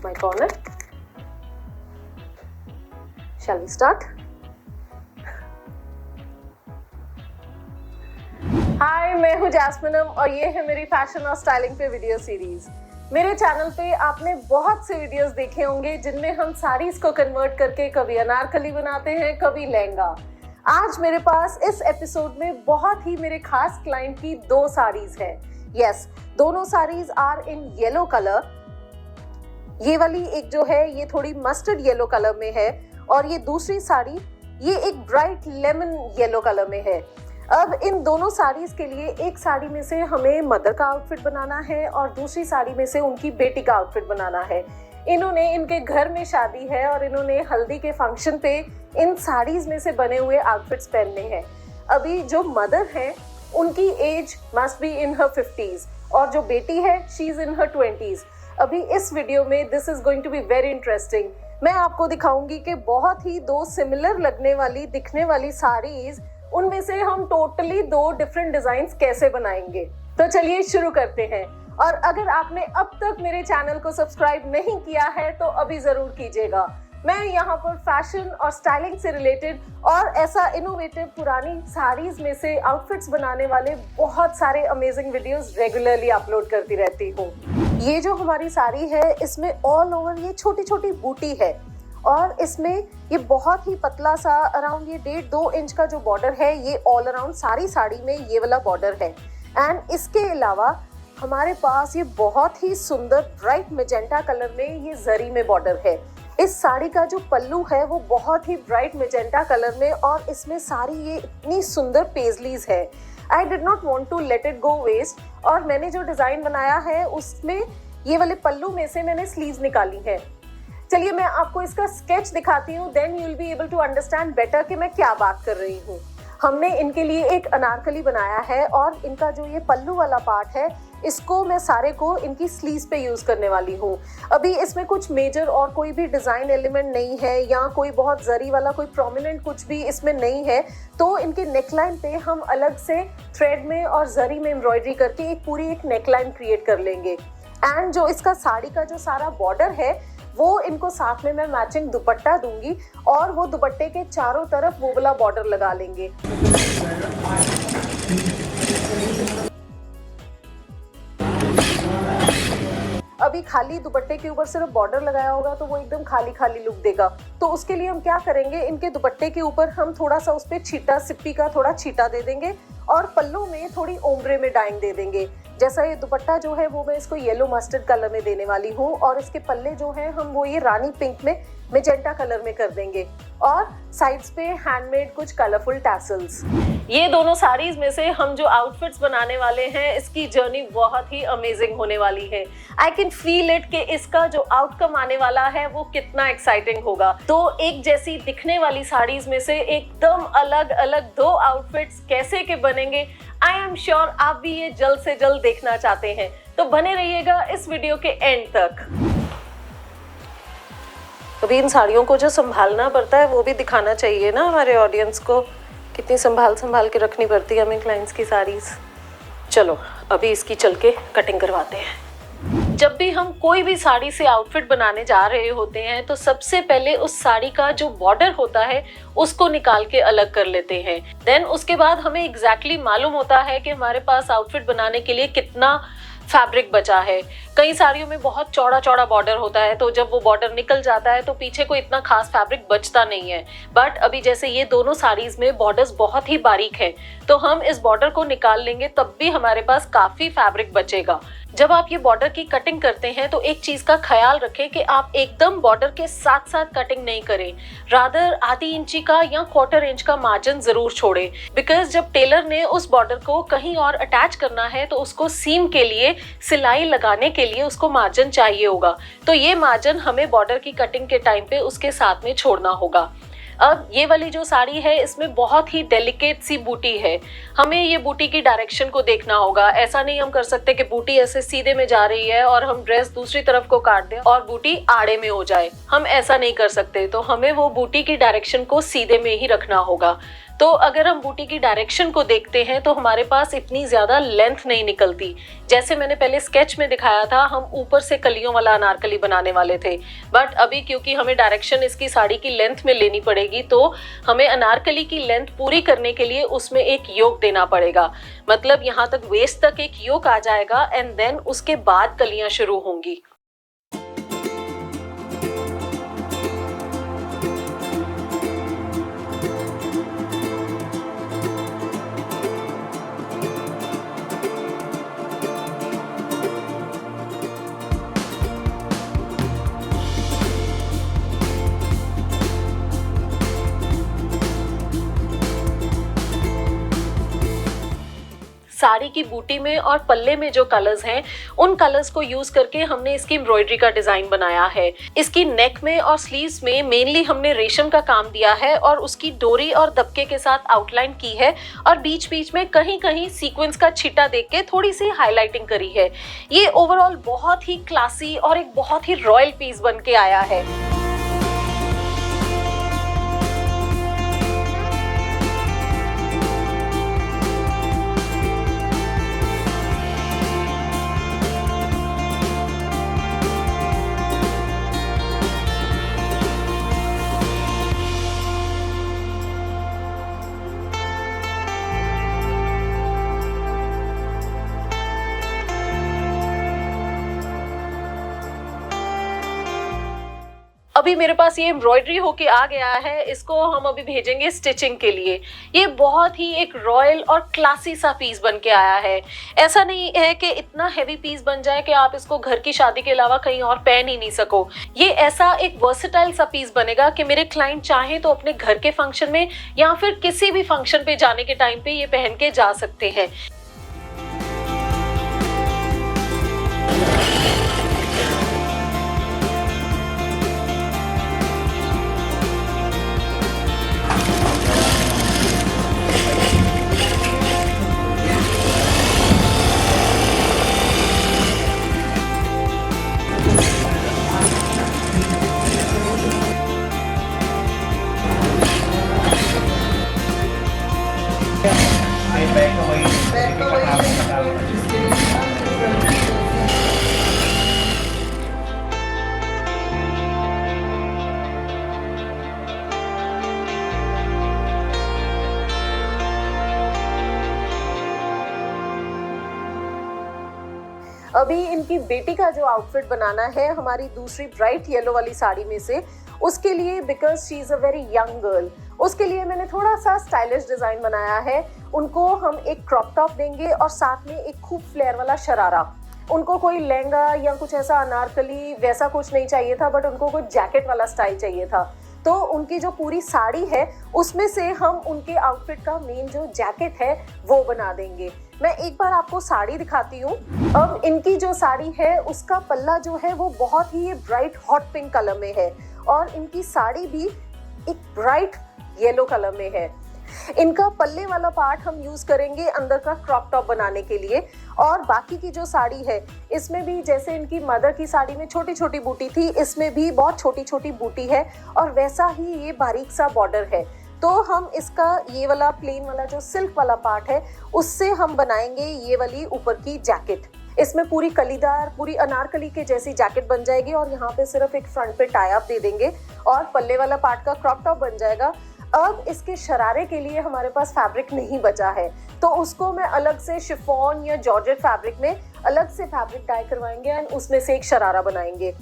my corner. Shall we start? हाय, मैं हूँ jasminum और ये है मेरी फैशन और स्टाइलिंग पे वीडियो सीरीज। मेरे चैनल पे आपने बहुत से वीडियोस देखे होंगे जिनमें हम साड़ीज को कन्वर्ट करके कभी अनारकली बनाते हैं, कभी लहंगा। आज मेरे पास इस एपिसोड में बहुत ही मेरे खास क्लाइंट की 2 साड़ीज हैं। यस, दोनों saris are in yellow colour. ये वाली एक जो है ये थोड़ी मस्टर्ड येलो कलर में है और ये दूसरी साड़ी ये एक ब्राइट लेमन येलो कलर में है। अब इन दोनों साड़ीज के लिए एक साड़ी में से हमें मदर का आउटफिट बनाना है और दूसरी साड़ी में से उनकी बेटी का आउटफिट बनाना है। इनके घर में शादी है और इन्होंने हल्दी के फंक्शन पे इन साड़ीज में से बने हुए आउटफिट्स पहनने हैं। अभी जो मदर है उनकी age must be in her 50s और जो बेटी है she is in her 20s। अभी इस वीडियो में this is going to be very interesting. मैं आपको दिखाऊंगी कि बहुत ही 2 सिमिलर लगने वाली दिखने वाली साड़ीज, उनमें से हम टोटली 2 डिफरेंट डिजाइन्स कैसे बनाएंगे। तो चलिए शुरू करते हैं। और अगर आपने अब तक मेरे चैनल को सब्सक्राइब नहीं किया है तो अभी जरूर कीजिएगा। मैं यहाँ पर फैशन और स्टाइलिंग से रिलेटेड और ऐसा इनोवेटिव पुरानी साड़ीज में से आउटफिट्स बनाने वाले बहुत सारे अमेजिंग वीडियोस रेगुलरली अपलोड करती रहती हूँ। ये जो हमारी साड़ी है इसमें ऑल ओवर ये छोटी छोटी बूटी है और इसमें ये बहुत ही पतला सा अराउंड ये 1.5-2 इंच का जो बॉर्डर है ये ऑल अराउंड सारी साड़ी में ये वाला बॉर्डर है। एंड इसके अलावा हमारे पास ये बहुत ही सुंदर ब्राइट मैजेंटा कलर में ये जरी में बॉर्डर है। इस साड़ी का जो पल्लू है वो बहुत ही ब्राइट मैजेंटा कलर में और इसमें सारी ये इतनी सुंदर पेजलीज है। I did not want to let it go waste और मैंने जो डिजाइन बनाया है उसमें ये वाले पल्लू में से मैंने स्लीव्स निकाली है। चलिए मैं आपको इसका स्केच दिखाती हूँ, then you will be able to understand better कि मैं क्या बात कर रही हूँ। हमने इनके लिए एक अनारकली बनाया है और इनका जो ये पल्लू वाला पार्ट है इसको मैं सारे को इनकी स्लीव्स पे यूज करने वाली हूँ। अभी इसमें कुछ मेजर और कोई भी डिजाइन एलिमेंट नहीं है या कोई बहुत जरी वाला कोई प्रोमिनेंट कुछ भी इसमें नहीं है, तो इनके नेकलाइन पे हम अलग से थ्रेड में और जरी में एम्ब्रॉयडरी करके एक पूरी एक नेकलाइन क्रिएट कर लेंगे। एंड जो इसका साड़ी का जो सारा बॉर्डर है वो इनको साथ में मैं मैचिंग दुपट्टा दूंगी और वो दुपट्टे के चारों तरफ वो वाला बॉर्डर लगा लेंगे। अभी खाली दुपट्टे के ऊपर सिर्फ बॉर्डर लगाया होगा तो वो एकदम खाली खाली लुक देगा। तो उसके लिए हम क्या करेंगे, इनके दुपट्टे के ऊपर हम थोड़ा सा उस पर छीटा, सिप्पी का थोड़ा छीटा दे देंगे और पल्लू में थोड़ी ओम्ब्रे में डाइंग दे देंगे। जैसा ये दुपट्टा जो है वो मैं इसको येलो मस्टर्ड कलर में देने वाली हूँ और इसके पल्ले जो है हम वो ये रानी पिंक में मैजेंटा कलर में कर देंगे और साइड्स पे हैंडमेड कुछ कलरफुल टैसल्स। ये दोनों साड़ीज में से हम जो आउटफिट्स बनाने वाले हैं इसकी जर्नी बहुत ही अमेजिंग होने वाली है। आई कैन फील इट कि इसका जो आउटकम आने वाला है वो कितना एक्साइटिंग होगा। तो एक जैसी दिखने वाली साड़ीज में से एकदम अलग अलग 2 आउटफिट्स कैसे के बनेंगे, आई एम श्योर आप भी ये जल्द से जल्द देखना चाहते हैं। तो बने रहिएगा इस वीडियो के एंड तक। अभी इन साड़ियों को जो संभालना पड़ता है वो भी दिखाना चाहिए ना हमारे ऑडियंस को, कितनी संभाल के रखनी पड़ती है हमें क्लाइंट्स की साड़ीज। चलो अभी इसकी चल के कटिंग करवाते हैं। जब भी हम कोई भी साड़ी से आउटफिट बनाने जा रहे होते हैं तो सबसे पहले उस साड़ी का जो बॉर्डर होता है उसको निकाल के अलग कर लेते हैं। देन उसके बाद हमें एग्जैक्टली मालूम होता है कि हमारे पास आउटफिट बनाने के लिए कितना फैब्रिक बचा है। कई साड़ियों में बहुत चौड़ा चौड़ा बॉर्डर होता है तो जब वो बॉर्डर निकल जाता है तो पीछे को इतना खास फैब्रिक बचता नहीं है। बट अभी जैसे ये दोनों साड़ीज में बॉर्डर्स बहुत ही बारीक हैं तो हम इस बॉर्डर को निकाल लेंगे तब भी हमारे पास काफी फैब्रिक बचेगा। जब आप ये बॉर्डर की कटिंग करते हैं तो एक चीज का ख्याल रखें कि आप एकदम बॉर्डर के साथ साथ कटिंग नहीं करें, रादर आधी इंची का या 1/4 इंच का मार्जिन जरूर छोड़ें। बिकॉज जब टेलर ने उस बॉर्डर को कहीं और अटैच करना है तो उसको सीम के लिए, सिलाई लगाने के लिए उसको मार्जिन चाहिए होगा। तो ये मार्जिन हमें बॉर्डर की कटिंग के टाइम पे उसके साथ में छोड़ना होगा। अब ये वाली जो साड़ी है इसमें बहुत ही डेलिकेट सी बूटी है, हमें ये बूटी की डायरेक्शन को देखना होगा। ऐसा नहीं हम कर सकते कि बूटी ऐसे सीधे में जा रही है और हम ड्रेस दूसरी तरफ को काट दें और बूटी आड़े में हो जाए, हम ऐसा नहीं कर सकते। तो हमें वो बूटी की डायरेक्शन को सीधे में ही रखना होगा। तो अगर हम बूटी की डायरेक्शन को देखते हैं तो हमारे पास इतनी ज़्यादा लेंथ नहीं निकलती। जैसे मैंने पहले स्केच में दिखाया था, हम ऊपर से कलियों वाला अनारकली बनाने वाले थे, बट अभी क्योंकि हमें डायरेक्शन इसकी साड़ी की लेंथ में लेनी पड़ेगी, तो हमें अनारकली की लेंथ पूरी करने के लिए उसमें एक योक देना पड़ेगा। मतलब यहाँ तक वेस्ट तक एक योक आ जाएगा एंड देन उसके बाद कलियां शुरू होंगी। साड़ी की बूटी में और पल्ले में जो कलर्स हैं, उन कलर्स को यूज करके हमने इसकी एम्ब्रॉयडरी का डिजाइन बनाया है। इसकी नेक में और स्लीव्स में मेनली हमने रेशम का काम दिया है और उसकी डोरी और दबके के साथ आउटलाइन की है और बीच बीच में कहीं कहीं सीक्वेंस का छिटा देके के थोड़ी सी हाईलाइटिंग करी है। ये ओवरऑल बहुत ही क्लासी और एक बहुत ही रॉयल पीस बन के आया है। अभी मेरे पास ये एम्ब्रॉयडरी होके आ गया है, इसको हम अभी भेजेंगे स्टिचिंग के लिए। ये बहुत ही एक रॉयल और क्लासी सा पीस बन के आया है। ऐसा नहीं है कि इतना हैवी पीस बन जाए कि आप इसको घर की शादी के अलावा कहीं और पहन ही नहीं सको। ये ऐसा एक वर्सेटाइल सा पीस बनेगा कि मेरे क्लाइंट चाहे तो अपने घर के फंक्शन में या फिर किसी भी फंक्शन पे जाने के टाइम पे ये पहन के जा सकते हैं। अभी इनकी बेटी का जो आउटफिट बनाना है हमारी दूसरी ब्राइट येलो वाली साड़ी में से, उसके लिए because she is a very young girl, उसके लिए मैंने थोड़ा सा स्टाइलिश डिजाइन बनाया है। उनको हम एक क्रॉप टॉप देंगे और साथ में एक खूब फ्लेयर वाला शरारा। उनको कोई लहंगा या कुछ ऐसा अनारकली वैसा कुछ नहीं चाहिए था, बट उनको कोई जैकेट वाला स्टाइल चाहिए था। तो उनकी जो पूरी साड़ी है उसमें से हम उनके आउटफिट का मेन जो जैकेट है वो बना देंगे। मैं एक बार आपको साड़ी दिखाती हूँ। अब इनकी जो साड़ी है उसका पल्ला जो है वो बहुत ही ब्राइट हॉट पिंक कलर में है और इनकी साड़ी भी एक ब्राइट येलो कलर में है। इनका पल्ले वाला पार्ट हम यूज करेंगे अंदर का क्रॉप टॉप बनाने के लिए, और बाकी की जो साड़ी है इसमें भी जैसे इनकी मदर की साड़ी में छोटी छोटी बूटी थी, इसमें भी बहुत छोटी छोटी बूटी है और वैसा ही ये बारीक सा बॉर्डर है। तो हम इसका ये वाला प्लेन वाला जो सिल्क वाला पार्ट है उससे हम बनाएंगे ये वाली ऊपर की जैकेट। इसमें पूरी कलीदार पूरी अनारकली के जैसी जैकेट बन जाएगी और यहाँ पे सिर्फ एक फ्रंट पे टाई अप दे देंगे और पल्ले वाला पार्ट का क्रॉप टॉप बन जाएगा। अब इसके शरारे के लिए हमारे पास फैब्रिक नहीं बचा है, तो उसको मैं अलग से शिफॉन या जॉर्जेट फैब्रिक में अलग से फैब्रिक डाई करवाएंगे एंड उसमें से एक शरारा बनाएंगे।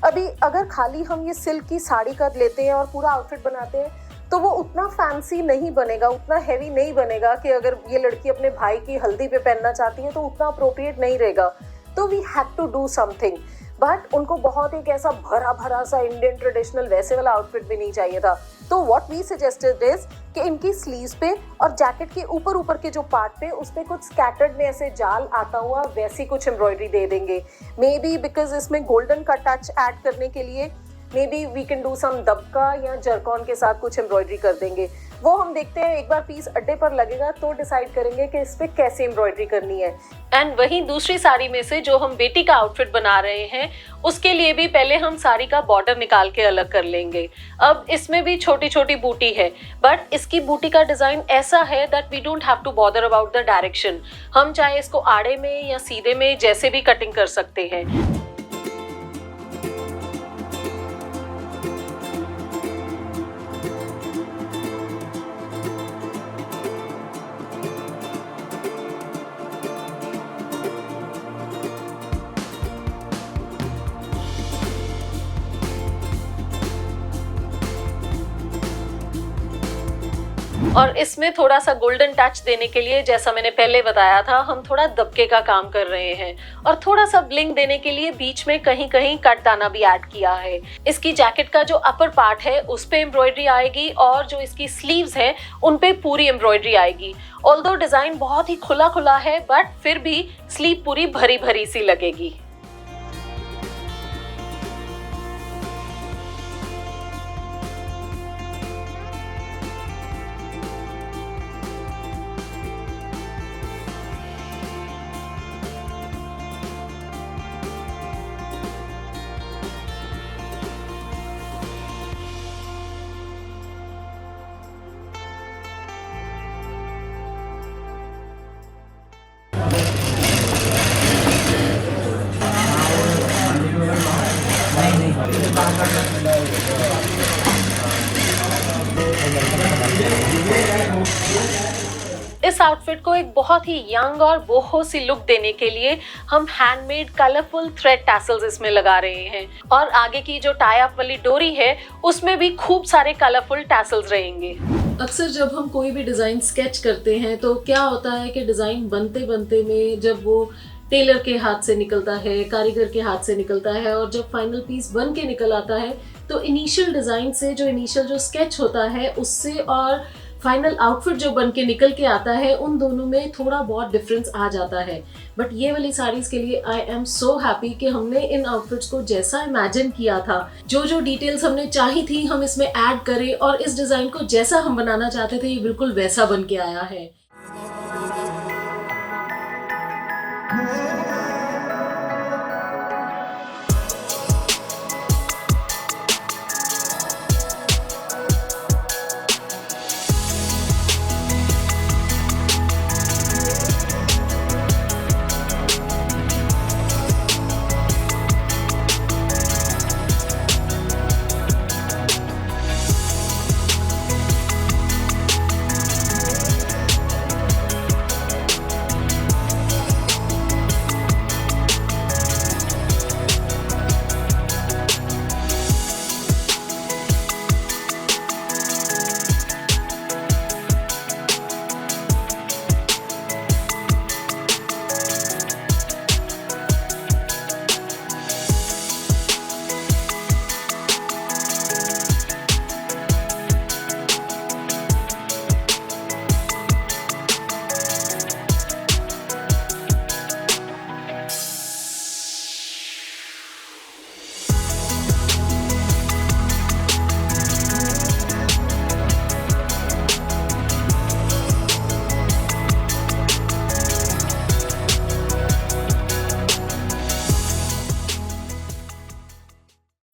अभी अगर खाली हम ये सिल्क की साड़ी कर लेते हैं और पूरा आउटफिट बनाते हैं तो वो उतना फैंसी नहीं बनेगा, उतना हैवी नहीं बनेगा कि अगर ये लड़की अपने भाई की हल्दी पे पहनना चाहती है तो उतना अप्रोप्रिएट नहीं रहेगा। तो we have to do something, but उनको बहुत एक ऐसा भरा भरा सा इंडियन ट्रेडिशनल वैसे वाला आउटफिट भी नहीं चाहिए था। तो व्हाट वी सजेस्टेड इज कि इनकी स्लीव्स पे और जैकेट के ऊपर ऊपर के जो पार्ट पे उस पे कुछ स्कैटर्ड में ऐसे जाल आता हुआ वैसी कुछ एम्ब्रॉयडरी दे देंगे। मे बी बिकॉज इसमें गोल्डन का टच ऐड करने के लिए may be we can do some dabka या जरकॉन के साथ कुछ एम्ब्रॉयडरी कर देंगे। वो हम देखते हैं। एक बार पीस अड्डे पर लगेगा तो डिसाइड करेंगे कि इस पे कैसे एम्ब्रॉयडरी करनी है। एंड वहीं दूसरी साड़ी में से जो हम बेटी का आउटफिट बना रहे हैं उसके लिए भी पहले हम साड़ी का बॉर्डर निकाल के अलग कर लेंगे। अब इसमें भी छोटी छोटी बूटी है, बट इसकी बूटी का डिजाइन ऐसा है that we don't have to bother about the direction. हम चाहे इसको आड़े में या सीधे में जैसे भी कटिंग कर सकते हैं। और इसमें थोड़ा सा गोल्डन टच देने के लिए, जैसा मैंने पहले बताया था, हम थोड़ा दबके का काम कर रहे हैं और थोड़ा सा ब्लिंग देने के लिए बीच में कहीं कहीं कटदाना भी ऐड किया है। इसकी जैकेट का जो अपर पार्ट है उस पे एम्ब्रॉयडरी आएगी और जो इसकी स्लीव्स है उन पे पूरी एम्ब्रॉयडरी आएगी। ऑल्दो डिजाइन बहुत ही खुला खुला है, बट फिर भी स्लीव पूरी भरी भरी सी लगेगी। इस आउटफिट को एक बहुत ही यंग और बोहो सी लुक देने के लिए हम हैंडमेड कलरफुल थ्रेड टैसल्स इसमें लगा रहे हैं और आगे की जो टाई अप वाली डोरी है उसमें भी खूब सारे कलरफुल टैसल्स रहेंगे। अक्सर जब हम कोई भी डिजाइन स्केच करते हैं तो क्या होता है कि डिजाइन बनते बनते में जब वो टेलर के हाथ से निकलता है, कारीगर के हाथ से निकलता है और जब फाइनल पीस बन के निकल आता है तो इनिशियल डिजाइन से जो इनिशियल जो स्केच होता है उससे और फाइनल आउटफिट जो बन के निकल के आता है उन दोनों में थोड़ा बहुत डिफरेंस आ जाता है। बट ये वाली साड़ीज के लिए आई एम सो हैप्पी कि हमने इन आउटफिट्स को जैसा इमेजिन किया था, जो जो डिटेल्स हमने चाही थी हम इसमें ऐड करें और इस डिजाइन को जैसा हम बनाना चाहते थे ये बिल्कुल वैसा बन के आया है।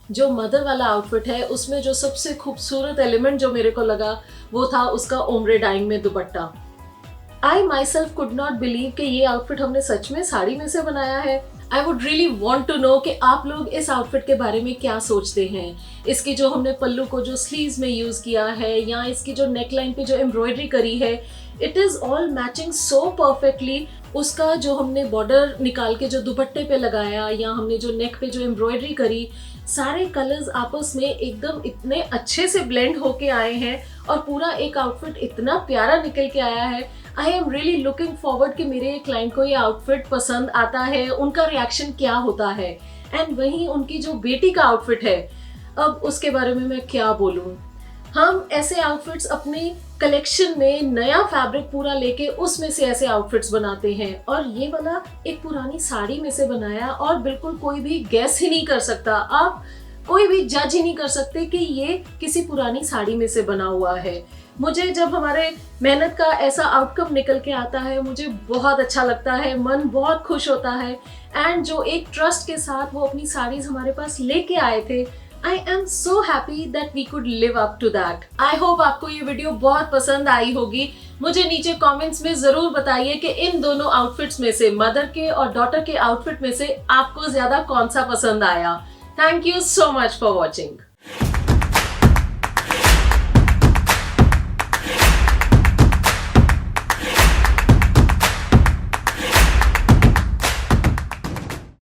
जो मदर वाला आउटफिट है उसमें जो सबसे खूबसूरत एलिमेंट जो मेरे को लगा वो था उसका ओम्ब्रे डाइंग में dupatta. I myself could not believe कि ये आउटफिट हमने सच में साड़ी में से बनाया है। I would really want to know कि आप लोग इस आउटफिट के बारे में क्या सोचते हैं। इसकी जो हमने पल्लू को जो स्लीव्स में यूज किया है या इसकी जो नेकलाइन पे जो एम्ब्रॉयडरी करी है, it is all matching so perfectly. उसका जो हमने बॉर्डर निकाल के जो दुपट्टे पे लगाया या हमने जो नेक पे जो एम्ब्रॉयडरी करी, सारे कलर्स आपस में एकदम इतने अच्छे से ब्लेंड होके आए हैं और पूरा एक आउटफिट इतना प्यारा निकल के आया है। I am really looking forward कि मेरे क्लाइंट को ये आउटफिट पसंद आता है, उनका रिएक्शन क्या होता है। एंड वहीं उनकी जो बेटी का आउटफिट है, अब उसके बारे में मैं क्या बोलूँ। हम ऐसे आउटफिट्स अपनी कलेक्शन में नया फैब्रिक पूरा लेके उसमें से ऐसे आउटफिट्स बनाते हैं और ये वाला एक पुरानी साड़ी में से बनाया और बिल्कुल कोई भी गैस ही नहीं कर सकता, आप कोई भी जज ही नहीं कर सकते कि ये किसी पुरानी साड़ी में से बना हुआ है। मुझे जब हमारे मेहनत का ऐसा आउटकम निकल के आता है मुझे बहुत अच्छा लगता है, मन बहुत खुश होता है। एंड जो एक ट्रस्ट के साथ वो अपनी साड़ीज हमारे पास लेके आए थे, I am so happy that we could live up to that. I hope आपको ये वीडियो बहुत पसंद आई होगी। मुझे नीचे कमेंट्स में जरूर बताइए कि इन दोनों आउटफिट्स में से, मदर के और डॉटर के आउटफिट में से आपको ज्यादा कौन सा पसंद आया। Thank you so much for watching.